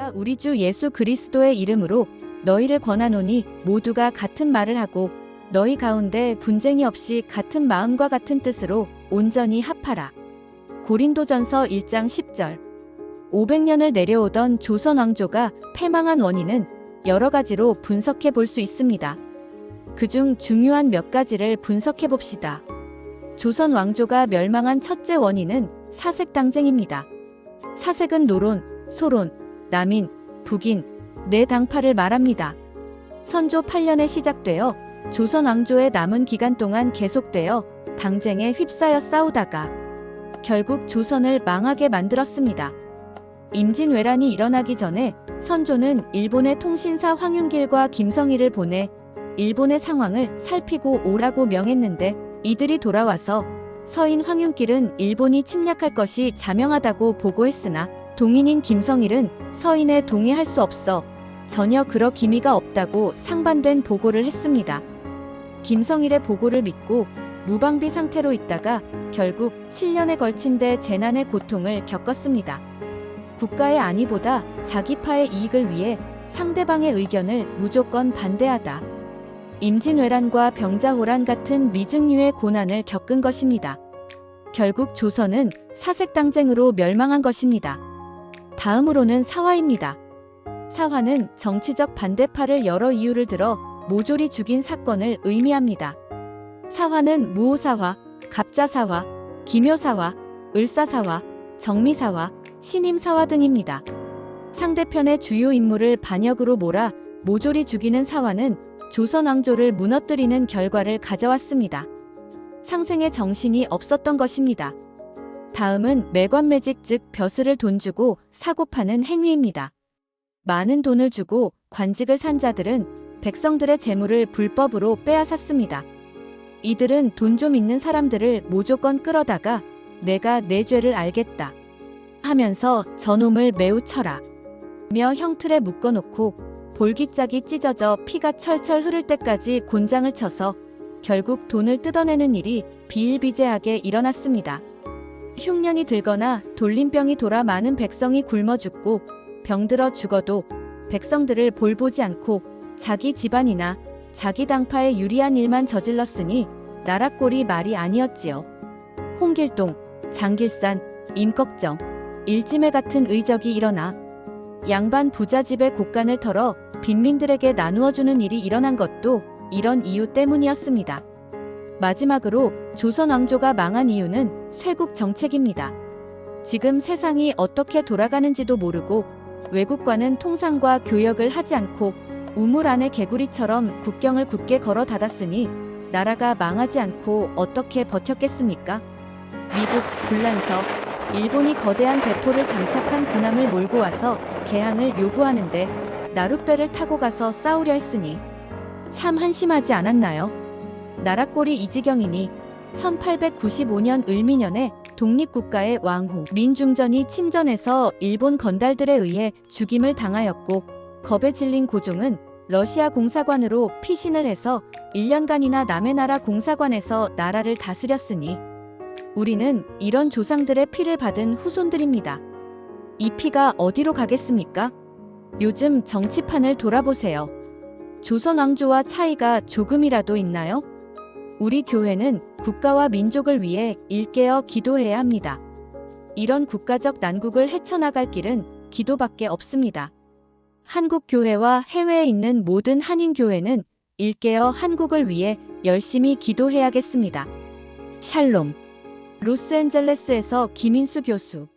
내가 우리 주 예수 그리스도의 이름으로 너희를 권하노니 모두가 같은 말을 하고 너희 가운데 분쟁이 없이 같은 마음과 같은 뜻으로 온전히 합하라. 고린도전서 1장 10절. 500년을 내려오던 조선 왕조가 패망한 원인은 여러 가지로 분석해 볼 수 있습니다. 그중 중요한 몇 가지를 분석해 봅시다. 조선 왕조가 멸망한 첫째 원인은 사색당쟁입니다. 사색은 노론, 소론, 남인, 북인, 네 당파를 말합니다. 선조 8년에 시작되어 조선 왕조의 남은 기간 동안 계속되어 당쟁에 휩싸여 싸우다가 결국 조선을 망하게 만들었습니다. 임진왜란이 일어나기 전에 선조는 일본의 통신사 황윤길과 김성희를 보내 일본의 상황을 살피고 오라고 명했는데 이들이 돌아와서 서인 황윤길은 일본이 침략할 것이 자명하다고 보고했으나 동인인 김성일은 서인에 동의할 수 없어 전혀 그럴 기미가 없다고 상반된 보고를 했습니다. 김성일의 보고를 믿고 무방비 상태로 있다가 결국 7년에 걸친 데 재난의 고통을 겪었습니다. 국가의 안위보다 자기파의 이익을 위해 상대방의 의견을 무조건 반대하다. 임진왜란과 병자호란 같은 미증류의 고난을 겪은 것입니다. 결국 조선은 사색당쟁으로 멸망한 것입니다. 다음으로는 사화입니다. 사화는 정치적 반대파를 여러 이유를 들어 모조리 죽인 사건을 의미합니다. 사화는 무오사화, 갑자사화, 기묘사화, 을사사화, 정미사화, 신임사화 등입니다. 상대편의 주요 인물을 반역으로 몰아 모조리 죽이는 사화는 조선 왕조를 무너뜨리는 결과를 가져왔습니다. 상생의 정신이 없었던 것입니다. 다음은 매관매직 즉 벼슬을 돈 주고 사고 파는 행위입니다. 많은 돈을 주고 관직을 산 자들은 백성들의 재물을 불법으로 빼앗았습니다. 이들은 돈 좀 있는 사람들을 무조건 끌어다가 내가 내 죄를 알겠다 하면서 저놈을 매우 쳐라 며 형틀에 묶어놓고 볼기짝이 찢어져 피가 철철 흐를 때까지 곤장을 쳐서 결국 돈을 뜯어내는 일이 비일비재하게 일어났습니다. 흉년이 들거나 돌림병이 돌아 많은 백성이 굶어 죽고 병들어 죽어도 백성들을 볼보지 않고 자기 집안이나 자기 당파에 유리한 일만 저질렀으니 나라 꼴이 말이 아니었지요. 홍길동, 장길산, 임꺽정, 일지매 같은 의적이 일어나 양반 부자집의 곳간을 털어 빈민들에게 나누어주는 일이 일어난 것도 이런 이유 때문이었습니다. 마지막으로 조선 왕조가 망한 이유는 쇄국 정책입니다. 지금 세상이 어떻게 돌아가는지도 모르고 외국과는 통상과 교역을 하지 않고 우물 안의 개구리처럼 국경을 굳게 걸어 닫았으니 나라가 망하지 않고 어떻게 버텼겠습니까? 미국, 불란서, 일본이 거대한 대포를 장착한 군함을 몰고 와서 개항을 요구하는데 나룻배를 타고 가서 싸우려 했으니 참 한심하지 않았나요? 나라 꼴이 이 지경이니 1895년 을미년에 독립국가의 왕후 민중전이 침전해서 일본 건달들에 의해 죽임을 당하였고 겁에 질린 고종은 러시아 공사관으로 피신을 해서 1년간이나 남의 나라 공사관에서 나라를 다스렸으니 우리는 이런 조상들의 피를 받은 후손들입니다. 이 피가 어디로 가겠습니까? 요즘 정치판을 돌아보세요. 조선 왕조와 차이가 조금이라도 있나요? 우리 교회는 국가와 민족을 위해 일깨어 기도해야 합니다. 이런 국가적 난국을 헤쳐나갈 길은 기도밖에 없습니다. 한국 교회와 해외에 있는 모든 한인 교회는 일깨어 한국을 위해 열심히 기도해야겠습니다. 샬롬. 로스앤젤레스에서 김인수 교수.